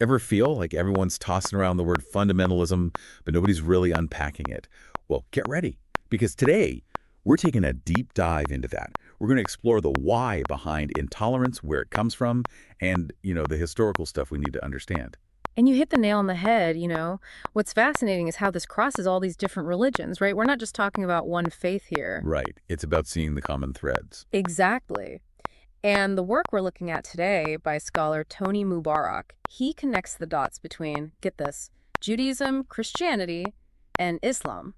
Ever feel like everyone's tossing around the word fundamentalism, but nobody's really unpacking it? Well, get ready, because today we're taking a deep dive into that. We're going to explore the why behind intolerance, where it comes from, and, the historical stuff we need to understand. And you hit the nail on the head. What's fascinating is how this crosses all these different religions, right? We're not just talking about one faith here. Right. It's about seeing the common threads. Exactly. And the work we're looking at today by scholar Tony Moubarak, he connects the dots between, get this, Judaism, Christianity, and Islam.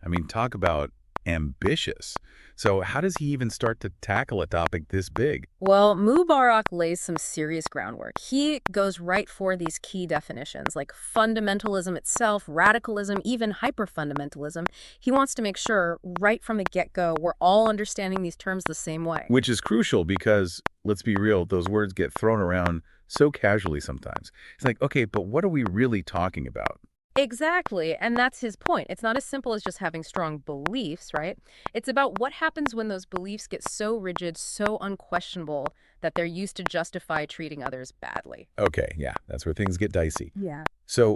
I mean, talk about ambitious. So how does he even start to tackle a topic this big? Well, Mubarak lays some serious groundwork. He goes right for these key definitions like fundamentalism itself, radicalism, even hyperfundamentalism. He wants to make sure right from the get-go we're all understanding these terms the same way. Which is crucial because, let's be real, those words get thrown around so casually sometimes. It's like, okay, but what are we really talking about? Exactly, and that's his point. It's not as simple as just having strong beliefs, right? It's about what happens when those beliefs get so rigid, so unquestionable, that they're used to justify treating others badly. Okay, yeah, that's where things get dicey. Yeah. So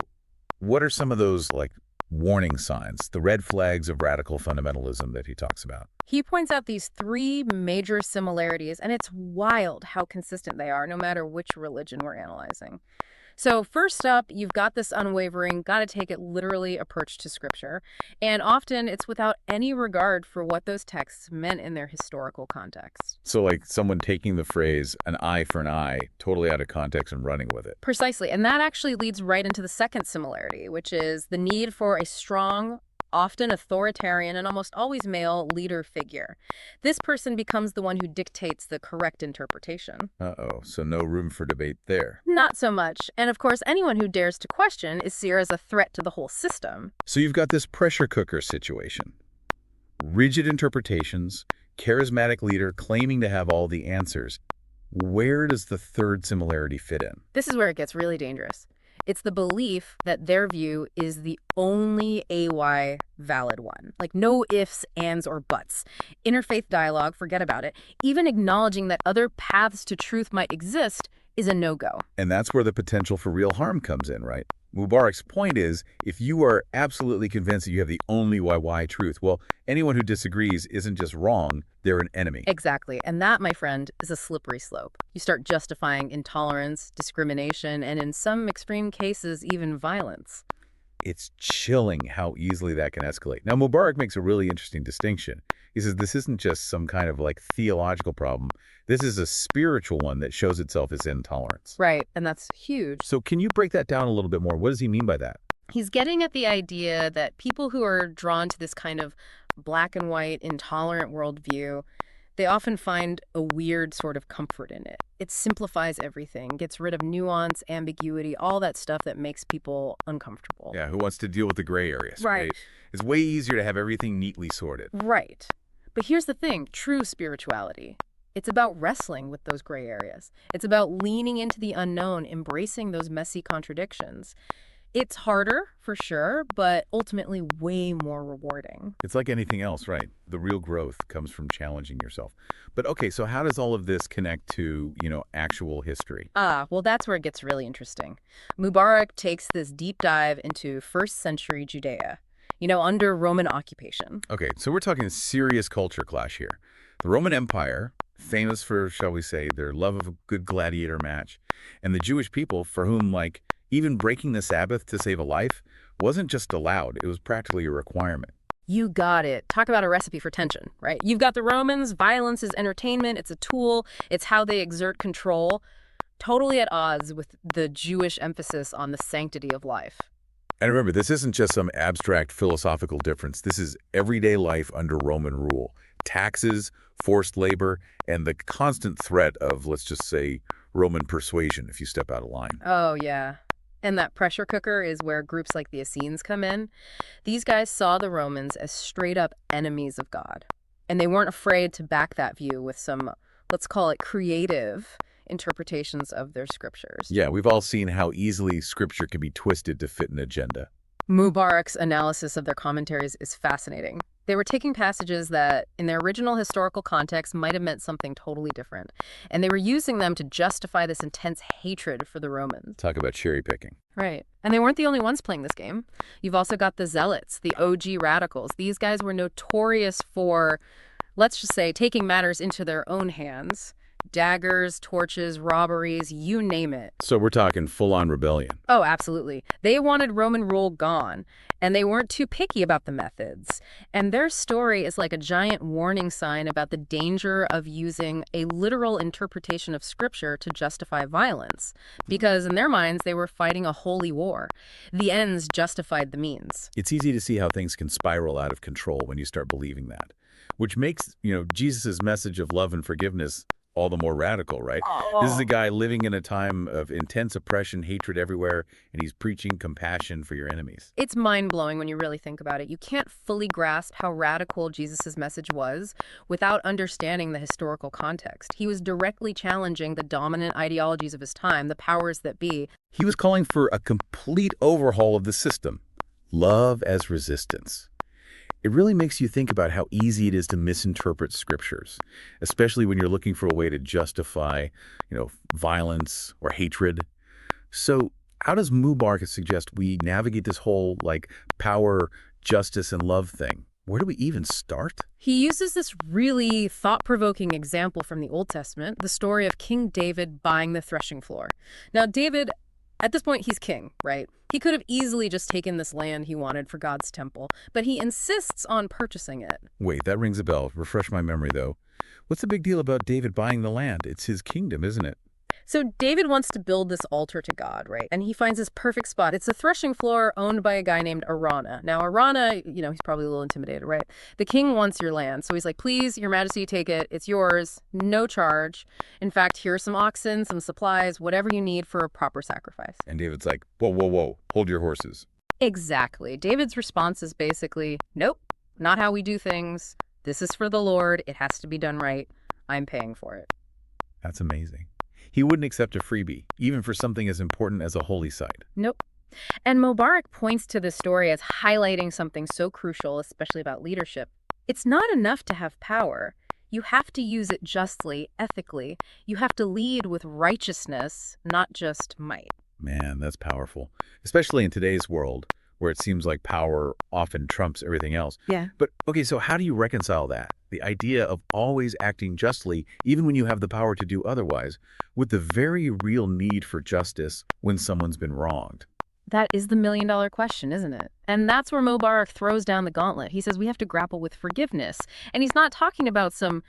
what are some of those, warning signs, the red flags of radical fundamentalism that he talks about? He points out these three major similarities, and it's wild how consistent they are, no matter which religion we're analyzing. So first up, you've got this unwavering, gotta take it literally approach to Scripture. And often it's without any regard for what those texts meant in their historical context. So like someone taking the phrase, an eye for an eye, totally out of context and running with it. Precisely. And that actually leads right into the second similarity, which is the need for a strong, often authoritarian and almost always male leader figure. This person becomes the one who dictates the correct interpretation. Uh-oh, so no room for debate there. Not so much. And of course, anyone who dares to question is seen as a threat to the whole system. So you've got this pressure cooker situation. Rigid interpretations, charismatic leader claiming to have all the answers. Where does the third similarity fit in? This is where it gets really dangerous. It's the belief that their view is the only AY valid one. Like no ifs, ands, or buts. Interfaith dialogue, forget about it. Even acknowledging that other paths to truth might exist is a no-go. And that's where the potential for real harm comes in, right? Mubarak's point is, if you are absolutely convinced that you have the only YY truth, well, anyone who disagrees isn't just wrong, they're an enemy. Exactly. And that, my friend, is a slippery slope. You start justifying intolerance, discrimination, and in some extreme cases, even violence. It's chilling how easily that can escalate. Now, Mubarak makes a really interesting distinction. He says this isn't just some kind of theological problem. This is a spiritual one that shows itself as intolerance. Right, and that's huge. So can you break that down a little bit more? What does he mean by that? He's getting at the idea that people who are drawn to this kind of black and white, intolerant worldview, they often find a weird sort of comfort in it. It simplifies everything, gets rid of nuance, ambiguity, all that stuff that makes people uncomfortable. Yeah, who wants to deal with the gray areas, Right. It's way easier to have everything neatly sorted. Right. But here's the thing, true spirituality. It's about wrestling with those gray areas. It's about leaning into the unknown, embracing those messy contradictions. It's harder, for sure, but ultimately way more rewarding. It's like anything else, right? The real growth comes from challenging yourself. But okay, so how does all of this connect to, actual history? Well, that's where it gets really interesting. Mubarak takes this deep dive into first century Judea, under Roman occupation. Okay, so we're talking serious culture clash here. The Roman Empire, famous for, shall we say, their love of a good gladiator match, and the Jewish people for whom, even breaking the Sabbath to save a life wasn't just allowed, it was practically a requirement. You got it. Talk about a recipe for tension, right? You've got the Romans, violence is entertainment, it's a tool, it's how they exert control, totally at odds with the Jewish emphasis on the sanctity of life. And remember, this isn't just some abstract philosophical difference. This is everyday life under Roman rule. Taxes, forced labor, and the constant threat of, let's just say, Roman persuasion if you step out of line. Oh, yeah. And that pressure cooker is where groups like the Essenes come in. These guys saw the Romans as straight-up enemies of God. And they weren't afraid to back that view with some, let's call it creative interpretations of their scriptures. Yeah, we've all seen how easily scripture can be twisted to fit an agenda. Mubarak's analysis of their commentaries is fascinating. They were taking passages that, in their original historical context, might have meant something totally different. And they were using them to justify this intense hatred for the Romans. Talk about cherry picking. Right. And they weren't the only ones playing this game. You've also got the zealots, the OG radicals. These guys were notorious for, let's just say, taking matters into their own hands. Daggers, torches, robberies, you name it. So we're talking full-on rebellion. Oh, absolutely. They wanted Roman rule gone, and they weren't too picky about the methods. And their story is like a giant warning sign about the danger of using a literal interpretation of Scripture to justify violence. Because in their minds, they were fighting a holy war. The ends justified the means. It's easy to see how things can spiral out of control when you start believing that, which makes, Jesus' message of love and forgiveness all the more radical, right? This is a guy living in a time of intense oppression, hatred everywhere, and he's preaching compassion for your enemies. It's mind-blowing when you really think about it. You can't fully grasp how radical Jesus' message was without understanding the historical context. He was directly challenging the dominant ideologies of his time, the powers that be. He was calling for a complete overhaul of the system. Love as resistance. It really makes you think about how easy it is to misinterpret scriptures, especially when you're looking for a way to justify, violence or hatred. So how does Moubarak suggest we navigate this whole, power, justice, and love thing? Where do we even start? He uses this really thought-provoking example from the Old Testament, the story of King David buying the threshing floor. Now, David, at this point, he's king, right? He could have easily just taken this land he wanted for God's temple, but he insists on purchasing it. Wait, that rings a bell. Refresh my memory, though. What's the big deal about David buying the land? It's his kingdom, isn't it? So David wants to build this altar to God, right? And he finds this perfect spot. It's a threshing floor owned by a guy named Araunah. Now, Araunah, he's probably a little intimidated, right? The king wants your land. So he's like, please, your majesty, take it. It's yours. No charge. In fact, here are some oxen, some supplies, whatever you need for a proper sacrifice. And David's like, whoa, whoa, whoa, hold your horses. Exactly. David's response is basically, nope, not how we do things. This is for the Lord. It has to be done right. I'm paying for it. That's amazing. He wouldn't accept a freebie, even for something as important as a holy site. Nope. And Moubarak points to this story as highlighting something so crucial, especially about leadership. It's not enough to have power. You have to use it justly, ethically. You have to lead with righteousness, not just might. Man, that's powerful, especially in today's world, where it seems like power often trumps everything else. Yeah. But, okay, so how do you reconcile that? The idea of always acting justly, even when you have the power to do otherwise, with the very real need for justice when someone's been wronged. That is the million-dollar question, isn't it? And that's where Moubarak throws down the gauntlet. He says we have to grapple with forgiveness. And he's not talking about some,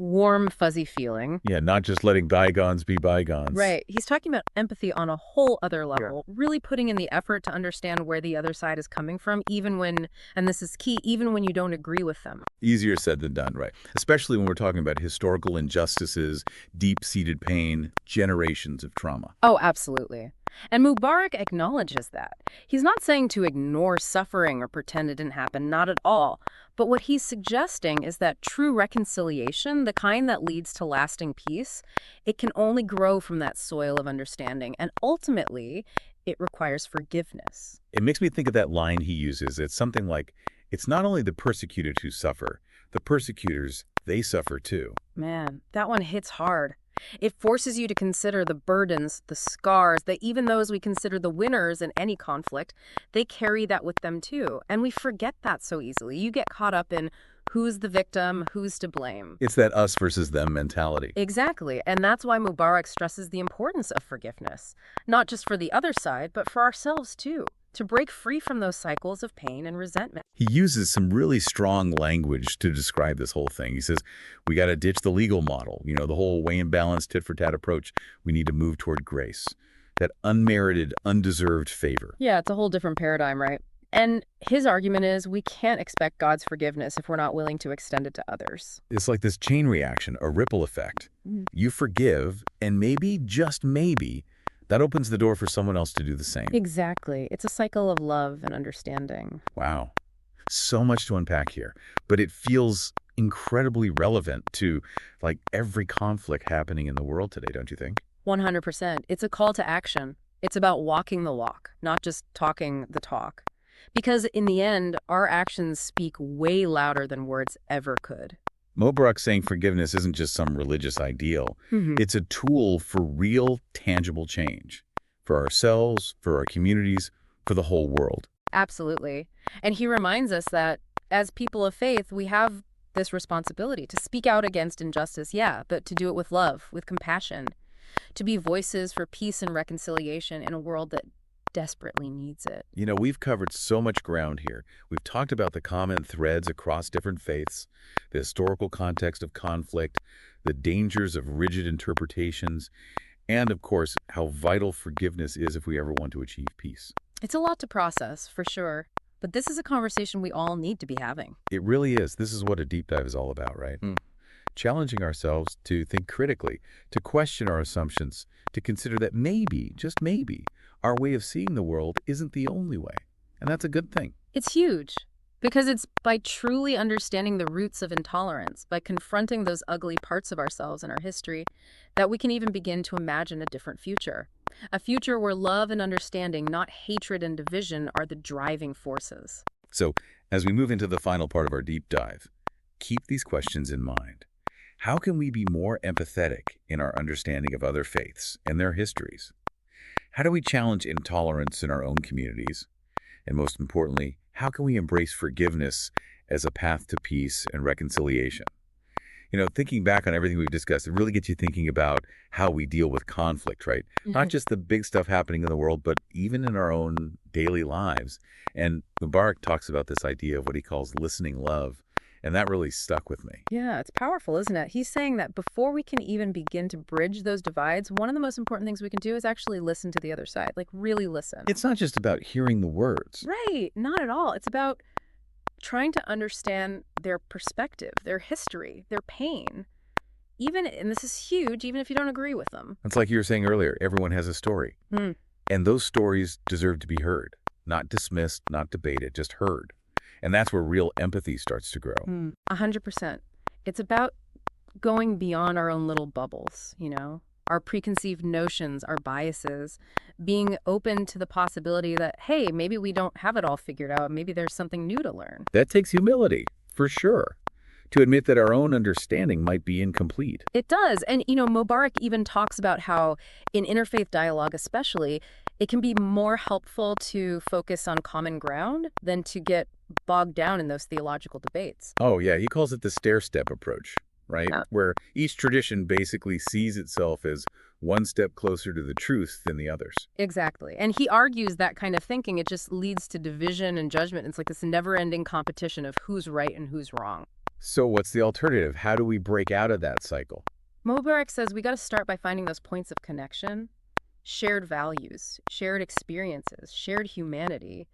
warm, fuzzy feeling. Yeah, not just letting bygones be bygones. Right. He's talking about empathy on a whole other level, really putting in the effort to understand where the other side is coming from, even when, and this is key, even when you don't agree with them. Easier said than done, right? Especially when we're talking about historical injustices, deep-seated pain, generations of trauma. Oh, absolutely. And Moubarak acknowledges that. He's not saying to ignore suffering or pretend it didn't happen, not at all. But what he's suggesting is that true reconciliation, the kind that leads to lasting peace, it can only grow from that soil of understanding. And ultimately, it requires forgiveness. It makes me think of that line he uses. It's something like, it's not only the persecuted who suffer, the persecutors, they suffer too. Man, that one hits hard. It forces you to consider the burdens, the scars, that even those we consider the winners in any conflict, they carry that with them too. And we forget that so easily. You get caught up in who's the victim, who's to blame. It's that us versus them mentality. Exactly. And that's why Moubarak stresses the importance of forgiveness, not just for the other side, but for ourselves too, to break free from those cycles of pain and resentment. He uses some really strong language to describe this whole thing. He says, we got to ditch the legal model, the whole weigh and balance, tit-for-tat approach. We need to move toward grace, that unmerited, undeserved favor. Yeah, it's a whole different paradigm, right? And his argument is we can't expect God's forgiveness if we're not willing to extend it to others. It's like this chain reaction, a ripple effect. You forgive, and maybe, just maybe, that opens the door for someone else to do the same. Exactly. It's a cycle of love and understanding. Wow. So much to unpack here, but it feels incredibly relevant to every conflict happening in the world today, don't you think? 100%. It's a call to action. It's about walking the walk, not just talking the talk. Because in the end, our actions speak way louder than words ever could. Moubarak saying forgiveness isn't just some religious ideal. Mhm. It's a tool for real, tangible change. For ourselves, for our communities, for the whole world. Absolutely. And he reminds us that as people of faith, we have this responsibility to speak out against injustice, yeah, but to do it with love, with compassion, to be voices for peace and reconciliation in a world that desperately needs it. You know, we've covered so much ground here. We've talked about the common threads across different faiths, the historical context of conflict, the dangers of rigid interpretations, and, of course, how vital forgiveness is if we ever want to achieve peace. It's a lot to process, for sure, but this is a conversation we all need to be having. It really is. This is what a deep dive is all about, right? Challenging ourselves to think critically, to question our assumptions, to consider that maybe, just maybe, our way of seeing the world isn't the only way. And that's a good thing. It's huge because it's by truly understanding the roots of intolerance, by confronting those ugly parts of ourselves and our history, that we can even begin to imagine a different future. A future where love and understanding, not hatred and division, are the driving forces. So, as we move into the final part of our deep dive, keep these questions in mind. How can we be more empathetic in our understanding of other faiths and their histories? How do we challenge intolerance in our own communities? And most importantly, how can we embrace forgiveness as a path to peace and reconciliation? You know, thinking back on everything we've discussed, it really gets you thinking about how we deal with conflict, right? Not just the big stuff happening in the world, but even in our own daily lives. And Moubarak talks about this idea of what he calls listening love. And that really stuck with me. Yeah, it's powerful, isn't it? He's saying that before we can even begin to bridge those divides, one of the most important things we can do is actually listen to the other side, like really listen. It's not just about hearing the words. Right, not at all. It's about trying to understand their perspective, their history, their pain. Even, and this is huge, even if you don't agree with them. It's like you were saying earlier, everyone has a story. And those stories deserve to be heard, not dismissed, not debated, just heard. And that's where real empathy starts to grow. 100%. It's about going beyond our own little bubbles, you know, our preconceived notions, our biases, being open to the possibility that, hey, maybe we don't have it all figured out. Maybe there's something new to learn. That takes humility, for sure, to admit that our own understanding might be incomplete. It does. And, you know, Moubarak even talks about how in interfaith dialogue especially, it can be more helpful to focus on common ground than to get bogged down in those theological debates. Oh, yeah, he calls it the stair-step approach, right? Yeah. Where each tradition basically sees itself as one step closer to the truth than the others. Exactly. And he argues that kind of thinking, it just leads to division and judgment. It's like this never-ending competition of who's right and who's wrong. So what's the alternative? How do we break out of that cycle? Moubarak says we got to start by finding those points of connection, shared values, shared experiences, shared humanity,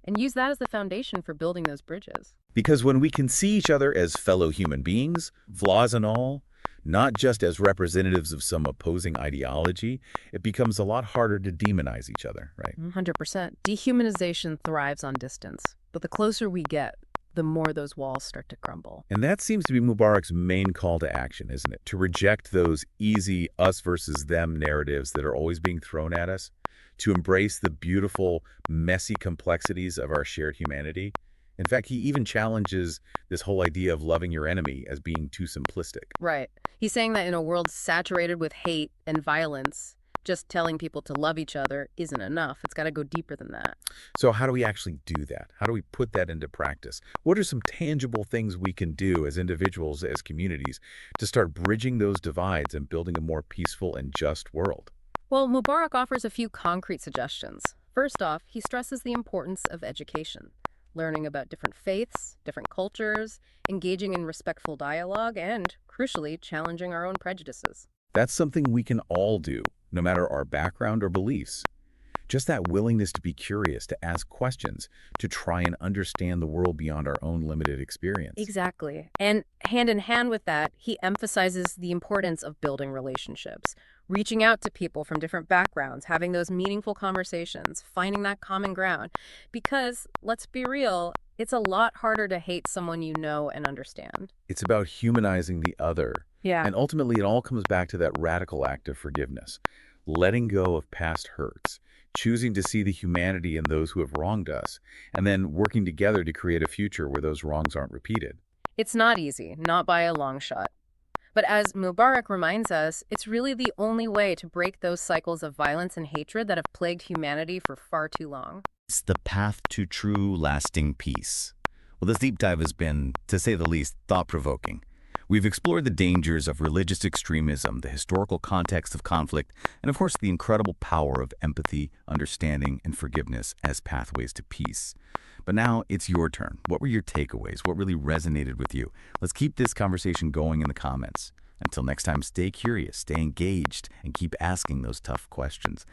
and use that as the foundation for building those bridges. Because when we can see each other as fellow human beings, flaws and all, not just as representatives of some opposing ideology, it becomes a lot harder to demonize each other, right? 100%. Dehumanization thrives on distance, but the closer we get, the more those walls start to crumble. And that seems to be Moubarak's main call to action, isn't it? To reject those easy us versus them narratives that are always being thrown at us, to embrace the beautiful, messy complexities of our shared humanity. In fact, he even challenges this whole idea of loving your enemy as being too simplistic. Right. He's saying that in a world saturated with hate and violence, just telling people to love each other isn't enough. It's got to go deeper than that. So how do we actually do that? How do we put that into practice? What are some tangible things we can do as individuals, as communities, to start bridging those divides and building a more peaceful and just world? Well, Moubarak offers a few concrete suggestions. First off, he stresses the importance of education, learning about different faiths, different cultures, engaging in respectful dialogue, and, crucially, challenging our own prejudices. That's something we can all do, no matter our background or beliefs. Just that willingness to be curious, to ask questions, to try and understand the world beyond our own limited experience. Exactly. And hand in hand with that, he emphasizes the importance of building relationships, reaching out to people from different backgrounds, having those meaningful conversations, finding that common ground. Because, let's be real, it's a lot harder to hate someone you know and understand. It's about humanizing the other. Yeah. And ultimately, it all comes back to that radical act of forgiveness, letting go of past hurts, choosing to see the humanity in those who have wronged us, and then working together to create a future where those wrongs aren't repeated. It's not easy, not by a long shot. But as Moubarak reminds us, it's really the only way to break those cycles of violence and hatred that have plagued humanity for far too long. It's the path to true, lasting peace. Well, this deep dive has been, to say the least, thought-provoking. We've explored the dangers of religious extremism, the historical context of conflict, and of course the incredible power of empathy, understanding, and forgiveness as pathways to peace. But now it's your turn. What were your takeaways? What really resonated with you? Let's keep this conversation going in the comments. Until next time, stay curious, stay engaged, and keep asking those tough questions.